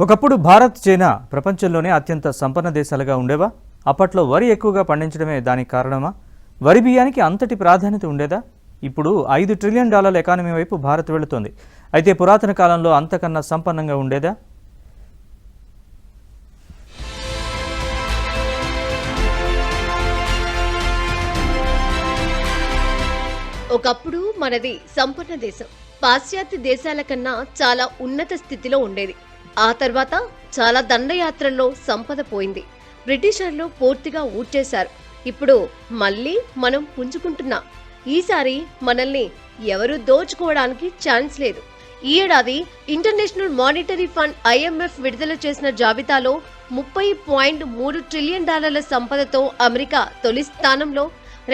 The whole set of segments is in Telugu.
ఒకప్పుడు భారత్, చైనా ప్రపంచంలోనే అత్యంత సంపన్న దేశాలుగా ఉండేవా? అప్పట్లో వరి ఎక్కువగా పండించడమే దానికి కారణమా? వరి బియ్యానికి అంతటి ప్రాధాన్యత ఉండేదా? ఇప్పుడు $5 ట్రిలియన్ ఎకానమీ వైపు భారత్ వెళుతోంది. అయితే పురాతన కాలంలో అంతకన్నా సంపన్నంగా ఉండేదా? ఒకప్పుడు మనది సంపన్న దేశం. పాశ్చాత్య దేశాల కన్నా చాలా ఉన్నత స్థితిలో ఉండేది. ఆ తర్వాత చాలా దండయాత్రల్లో సంపద పోయింది. బ్రిటిషర్లు పూర్తిగా ఊడ్చేశారు. ఇప్పుడు మళ్ళీ మనం పుంజుకుంటున్నాం. ఈసారి మనల్ని ఎవరు దోచుకోవడానికి ఛాన్స్ లేదు. ఈ ఏడాది ఇంటర్నేషనల్ మానిటరీ ఫండ్ IMF విడుదల చేసిన జాబితాలో $30.3 ట్రిలియన్ సంపదతో అమెరికా తొలి స్థానంలో,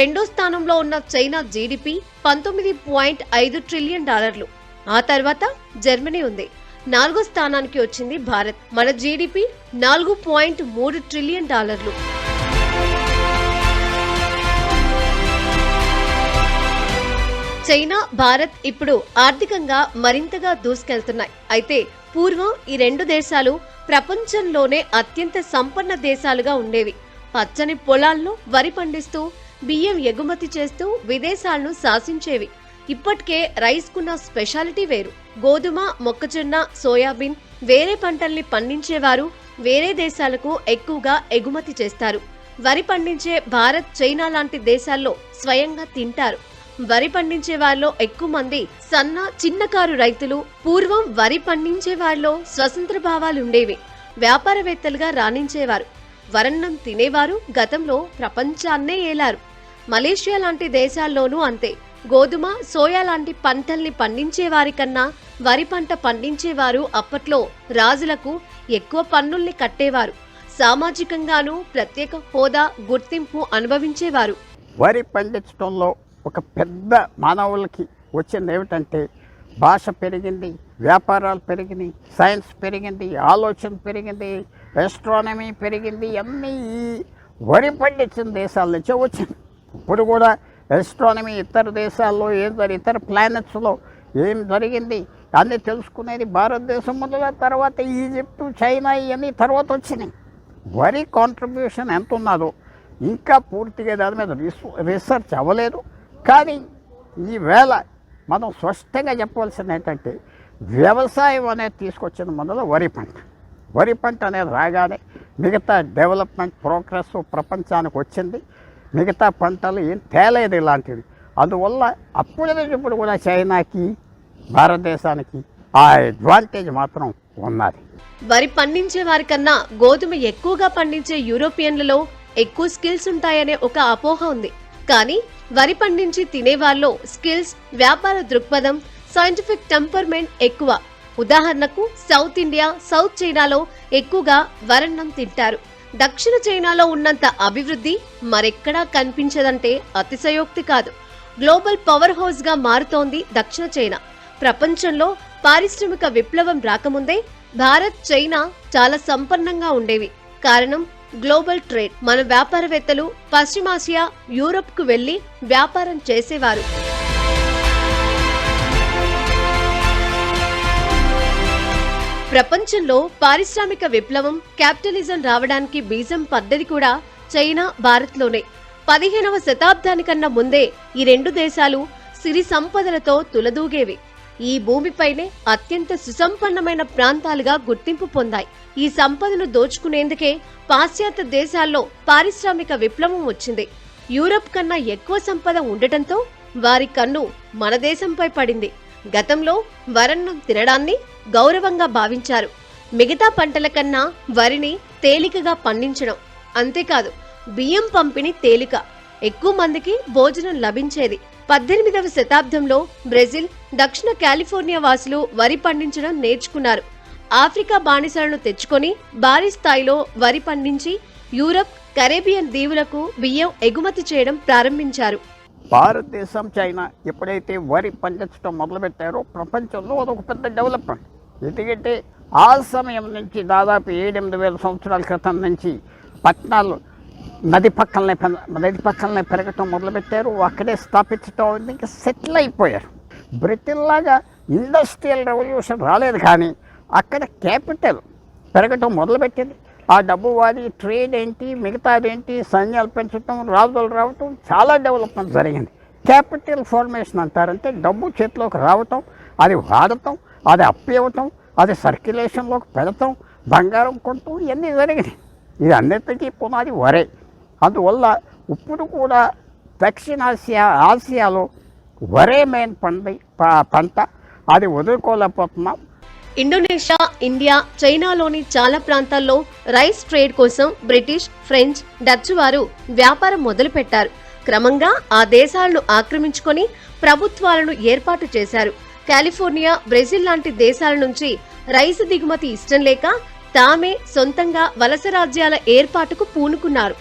రెండో స్థానంలో ఉన్న చైనా జీడిపి $19.5 ట్రిలియన్. ఆ తర్వాత జర్మనీ ఉంది. నాలుగో స్థానానికి వచ్చింది భారత్. మన జీడిపి $4.3 ట్రిలియన్. చైనా, భారత్ ఇప్పుడు ఆర్థికంగా మరింతగా దూసుకెళ్తున్నాయి. అయితే పూర్వం ఈ రెండు దేశాలు ప్రపంచంలోనే అత్యంత సంపన్న దేశాలుగా ఉండేవి. పచ్చని పొలాల్లో వరి పండిస్తూ, బియ్యం ఎగుమతి చేస్తూ విదేశాలను శాసించేవి. ఇప్పటికే రైస్ కున్న స్పెషాలిటీ వేరు. గోధుమ, మొక్కజొన్న, సోయాబీన్ వేరే పంటల్ని పండించేవారు వేరే దేశాలకు ఎక్కువగా ఎగుమతి చేస్తారు. వరి పండించే భారత్, చైనా లాంటి దేశాల్లో స్వయంగా తింటారు. వరి పండించే వారిలో ఎక్కువ మంది సన్న, చిన్నకారు రైతులు. పూర్వం వరి పండించే వారిలో స్వతంత్ర భావాలుండేవి. వ్యాపారవేత్తలుగా రాణించేవారు. వరన్నం తినేవారు. గతంలో ప్రపంచాన్నే ఏలారు. మలేషియా లాంటి దేశాల్లోనూ అంతే. గోధుమ, సోయా లాంటి పంటల్ని పండించే వారి కన్నా వరి పంట పండించేవారు అప్పట్లో రాజులకు ఎక్కువ పన్నుల్ని కట్టేవారు. సామాజికంగానూ ప్రత్యేక హోదా, గుర్తింపు అనుభవించేవారు. వరి పండించడంలో ఒక పెద్ద మానవులకి వచ్చింది ఏమిటంటే, భాష పెరిగింది, వ్యాపారాలు పెరిగినాయి, సైన్స్ పెరిగింది, ఆలోచన పెరిగింది, ఎస్ట్రానమీ పెరిగింది. అన్నీ ఈ వరి పండించిన దేశాల నుంచే వచ్చింది. ఇప్పుడు కూడా ఎస్ట్రానమీ ఇతర దేశాల్లో ఇతర ప్లానెట్స్లో ఏం జరిగింది అన్నీ తెలుసుకునేది భారతదేశం మొదల, తర్వాత ఈజిప్టు, చైనా ఇవన్నీ తర్వాత వచ్చినాయి. వరి కాంట్రిబ్యూషన్ ఎంత ఉన్నదో ఇంకా పూర్తిగా దాని మీద రీసెర్చ్ అవ్వలేదు. కానీ ఈవేళ మనం స్పష్టంగా చెప్పవలసింది ఏంటంటే, వ్యవసాయం అనేది తీసుకొచ్చిన మొదలు వరి పంట. వరి పంట అనేది రాగానే మిగతా డెవలప్మెంట్, ప్రోగ్రెస్ ప్రపంచానికి వచ్చింది. మిగతా పంటలు ఏం తేలేదు ఇలాంటివి. అందువల్ల అప్పుడు ఇప్పుడు కూడా చైనాకి, భారతదేశానికి ఆ అడ్వాంటేజ్ మాత్రం ఉన్నది. వరి పండించే వారి కన్నా గోధుమ ఎక్కువగా పండించే యూరోపియన్లలో ఎక్కువ స్కిల్స్ ఉంటాయనే ఒక అపోహ ఉంది. కానీ వరి పండించి తినేవారిలో స్కిల్స్, వ్యాపార దృక్పథం, సైంటిఫిక్ టెంపర్మెంట్ ఎక్కువ. ఉదాహరణకు సౌత్ ఇండియా, సౌత్ చైనాలో ఎక్కువగా వరన్నం తింటారు. దక్షిణ చైనాలో ఉన్నంత అభివృద్ధి మరెక్కడా కనిపించదంటే అతిశయోక్తి కాదు. గ్లోబల్ పవర్ హౌస్ గా మారుతోంది దక్షిణ చైనా. ప్రపంచంలో పారిశ్రామిక విప్లవం రాకముందే భారత్, చైనా చాలా సంపన్నంగా ఉండేవి. కారణం గ్లోబల్ ట్రేడ్. మన వ్యాపారవేత్తలు పశ్చిమాసియా, యూరప్ కు వెళ్లి వ్యాపారం చేసేవారు. ప్రపంచంలో పారిశ్రామిక విప్లవం, క్యాపిటలిజం రావడానికి బీజం పడ్డది కూడా చైనా, భారత్లోనే. 15వ శతాబ్దానికన్నా ముందే ఈ రెండు దేశాలు సిరి సంపదలతో తులదూగేవి. ఈ భూమిపైనే అత్యంత సుసంపన్నమైన ప్రాంతాలుగా గుర్తింపు పొందాయి. ఈ సంపదను దోచుకునేందుకే పాశ్చాత్య దేశాల్లో పారిశ్రామిక విప్లవం వచ్చింది. యూరప్ కన్నా ఎక్కువ సంపద ఉండటంతో వారి కన్ను మన దేశంపై పడింది. గతంలో వరన్నం తినడాన్ని గౌరవంగా భావించారు. మిగతా పంటల కన్నా వరిని తేలికగా పండించడం. అంతేకాదు, బియ్యం పంపిణీ తేలిక, ఎక్కువ మందికి భోజనం లభించేది. 18వ శతాబ్దంలో బ్రెజిల్, దక్షిణ కాలిఫోర్నియా వాసులు వరి పండించడం నేర్చుకున్నారు. ఆఫ్రికా బానిసలను తెచ్చుకొని భారీ స్థాయిలో వరి పండించి యూరప్, కరేబియన్ దీవులకు బియ్యం ఎగుమతి చేయడం ప్రారంభించారు. భారతదేశం, చైనా ఎప్పుడైతే వరి పండించడం మొదలుపెట్టారో ప్రపంచంలో అదొక పెద్ద డెవలప్మెంట్. ఎందుకంటే ఆ సమయం నుంచి దాదాపు 7-8 సంవత్సరాల క్రితం నుంచి పట్టణాలు నది పక్కలనే పెరగటం మొదలుపెట్టారు. అక్కడే స్థాపించడం, ఇంకా సెటిల్ అయిపోయారు. బ్రిటన్ లాగా ఇండస్ట్రియల్ రెవల్యూషన్ రాలేదు, కానీ అక్కడ క్యాపిటల్ పెరగటం మొదలుపెట్టింది. ఆ డబ్బు వాడి ట్రేడ్ ఏంటి, మిగతాదేంటి, సైన్యాలు పెంచడం, రాజులు రావటం, చాలా డెవలప్మెంట్ జరిగింది. క్యాపిటల్ ఫార్మేషన్ అంటారంటే డబ్బు చేతిలోకి రావటం, అది వాడటం, అది అప్పివ్వటం, అది సర్క్యులేషన్లోకి పెడతాం, బంగారం కొనటం, ఇవన్నీ జరిగినాయి. ఇది అన్నిటికీ పునాది వరే. అందువల్ల ఇప్పుడు కూడా ఆసియాలో వరే మెయిన్ పంట. అది వదులుకోలేకపోతున్నాం. ఇండోనేషియా, ఇండియా, చైనాలోని చాలా ప్రాంతాల్లో రైస్ ట్రేడ్ కోసం బ్రిటిష్, ఫ్రెంచ్, డచ్ వారు వ్యాపారం మొదలుపెట్టారు. క్రమంగా ఆ దేశాలను ఆక్రమించుకొని ప్రభుత్వాలను ఏర్పాటు చేశారు. కాలిఫోర్నియా, బ్రెజిల్ లాంటి దేశాల నుంచి రైస్ దిగుమతి ఇష్టం లేక తామే సొంతంగా వలస రాజ్యాల ఏర్పాటుకు పూనుకున్నారు.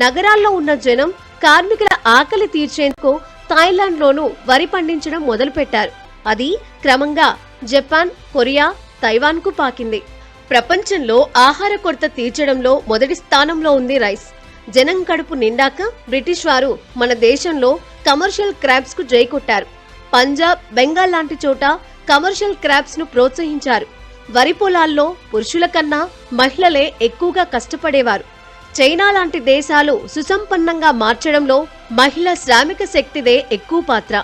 నగరాల్లో ఉన్న జనం కార్మికుల ఆకలి తీర్చేందుకు థాయిలాండ్లోనూ వరి పండించడం మొదలుపెట్టారు. అది క్రమంగా జపాన్, కొరియా, తైవాన్కు పాకింది. ప్రపంచంలో ఆహార కొరత తీర్చడంలో మొదటి స్థానంలో ఉంది రైస్. జనం కడుపు నిండాక బ్రిటిష్ వారు మన దేశంలో కమర్షియల్ క్రాప్స్ కు జై కొట్టారు. పంజాబ్, బెంగాల్ లాంటి చోట కమర్షియల్ క్రాప్స్ ను ప్రోత్సహించారు. వరి పొలాల్లో పురుషుల కన్నా మహిళలే ఎక్కువగా కష్టపడేవారు. చైనా లాంటి దేశాలు సుసంపన్నంగా మార్చడంలో మహిళా శ్రామిక శక్తిదే ఎక్కువ పాత్ర.